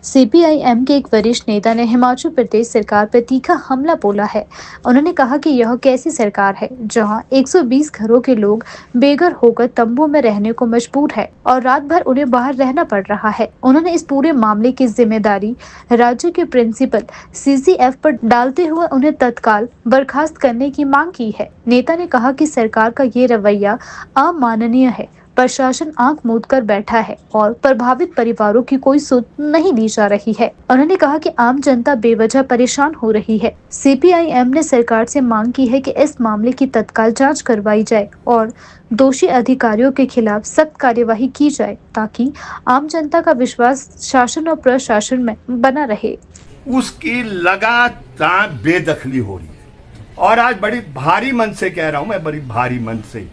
CPI-M के एक वरिष्ठ नेता ने हिमाचल प्रदेश सरकार पर तीखा हमला बोला है। उन्होंने कहा कि यह कैसी सरकार है जहां 120 घरों के लोग बेघर होकर तंबू में रहने को मजबूर है और रात भर उन्हें बाहर रहना पड़ रहा है। उन्होंने इस पूरे मामले की जिम्मेदारी राज्य के प्रिंसिपल सीसीएफ पर डालते हुए उन्हें तत्काल बर्खास्त करने की मांग की है। नेता ने कहा कि सरकार का ये रवैया अमाननीय है। प्रशासन आंख मूंद कर बैठा है और प्रभावित परिवारों की कोई सुध नहीं ली जा रही है। उन्होंने कहा कि आम जनता बेवजह परेशान हो रही है। सीपीआई-एम ने सरकार से मांग की है कि इस मामले की तत्काल जांच करवाई जाए और दोषी अधिकारियों के खिलाफ सख्त कार्यवाही की जाए ताकि आम जनता का विश्वास शासन और प्रशासन में बना रहे। उसकी लगातार बेदखली हो रही है और आज बड़ी भारी मन से कह रहा हूं मैं, बड़ी भारी मन से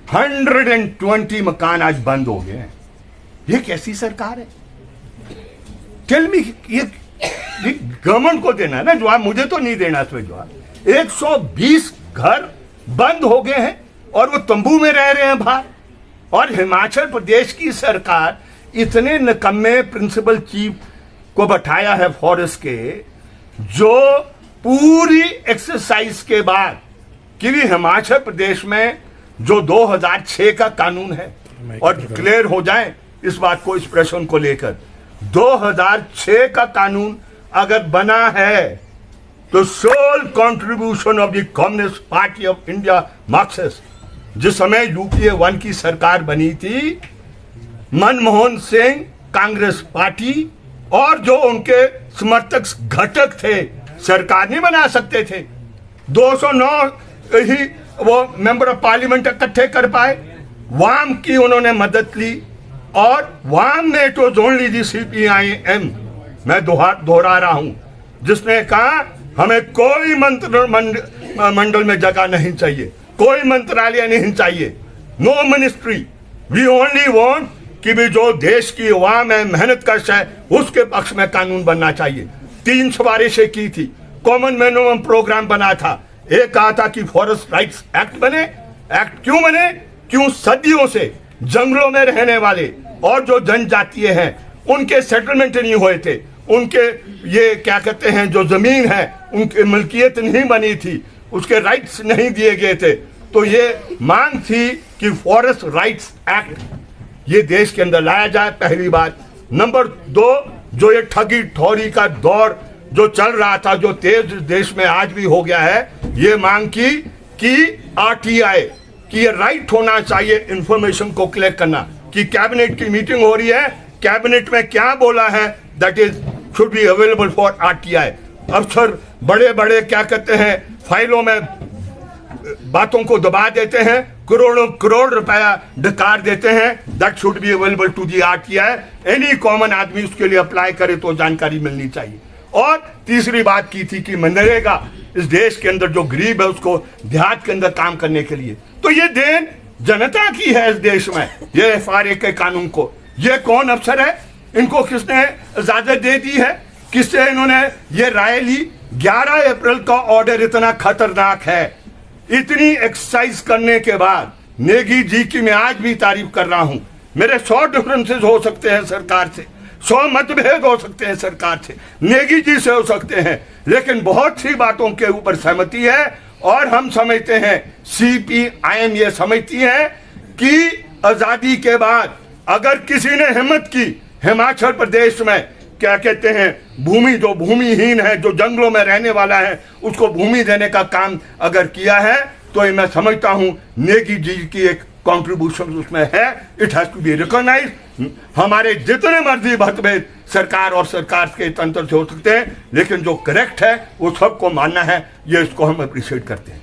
120 मकान आज बंद हो गए हैं। ये कैसी सरकार है? टेल मी, ये गवर्नमेंट को देना है ना जवाब, मुझे तो नहीं देना इसमें जवाब। 120 घर बंद हो गए हैं और वो तंबू में रह रहे हैं बाहर। और हिमाचल प्रदेश की सरकार इतने निकम्मे प्रिंसिपल चीफ को बैठाया है फॉरेस्ट के, जो पूरी एक्सरसाइज के बाद कि हिमाचल प्रदेश में जो 2006 का कानून है और क्लियर हो जाए इस बात को, इस प्रश्न को लेकर 2006 का कानून अगर बना है तो sole contribution of the communist party of India Marxist, जिस समय यूपीए 1 की सरकार बनी थी, मनमोहन सिंह कांग्रेस पार्टी और जो उनके समर्थक घटक थे सरकार नहीं बना सकते थे। 209 ही वो मेंबर ऑफ पार्लियामेंट इकट्ठे कर पाए। वाम की उन्होंने मदद ली और वाम ने तो ओनली दी सीपीआई-एम, मैं दोहरा रहा हूं, जिसने कहा हमें कोई मंडल में जगह नहीं चाहिए, कोई मंत्रालय नहीं चाहिए, no ministry, we only want कि भी जो देश की अवाम है, मेहनत कश है, उसके पक्ष में कानून बनना चाहिए। 3 सिफारिशें की थी, कॉमन मिनिमम प्रोग्राम बना था। एक कहा था कि फॉरेस्ट राइट्स एक्ट बने। एक्ट क्यों बने? क्यों सदियों से जंगलों में रहने वाले और जो जनजातीय हैं उनके सेटलमेंट नहीं हुए थे, उनके ये क्या कहते हैं जो जमीन है उनकी मिल्कियत नहीं बनी थी, उसके राइट्स नहीं दिए गए थे। तो ये मांग थी कि फॉरेस्ट राइट्स एक्ट ये देश के अंदर लाया जाए, पहली बात। नंबर 2, जो ये ठगी ठोरी का दौर जो चल रहा था, जो तेज देश में आज भी हो गया है, ये मांग की कि आरटीआई कि ये राइट होना चाहिए इंफॉर्मेशन को कलेक्ट करना, कि कैबिनेट की मीटिंग हो रही है, कैबिनेट में क्या बोला है that is should be available for RTI. अफसर बड़े बड़े क्या कहते हैं फाइलों में बातों को दबा देते हैं, करोड़ों करोड़ रुपया डकार देते हैं, that should be available to the RTI. Any common आदमी उसके लिए अप्लाई करे तो जानकारी मिलनी चाहिए। और तीसरी बात की थी कि मनरेगा इस देश के अंदर जो गरीब है उसको देहात के अंदर काम करने के लिए, तो ये देन जनता की है इस देश में, ये एफआरए के कानून को। ये कौन अफसर है, इनको किसने इजाजत दे दी है, किससे इन्होंने ये राय ली? 11 अप्रैल का ऑर्डर इतना खतरनाक है। इतनी एक्सरसाइज करने के बाद नेगी जी की मैं आज भी तारीफ कर रहा हूं। मेरे 100 डिफरेंसेस हो सकते हैं सरकार से, 100 मतभेद हो सकते हैं सरकार से, नेगी जी से हो सकते हैं, लेकिन बहुत सी बातों के ऊपर सहमति है। और हम समझते हैं, सीपीआई-एम ये समझती है कि आजादी के बाद अगर किसी ने हिम्मत की हिमाचल प्रदेश में क्या कहते हैं भूमि, जो भूमिहीन है, जो जंगलों में रहने वाला है, उसको भूमि देने का काम अगर किया है, तो ये मैं समझता हूं नेगी जी की एक कंट्रीब्यूशन उसमें है। It has to be recognised. हमारे जितने मर्जी मतभेद सरकार और सरकार के तंत्र से हो सकते हैं, लेकिन जो करेक्ट है वो सबको मानना है, ये इसको हम अप्रिशिएट करते हैं।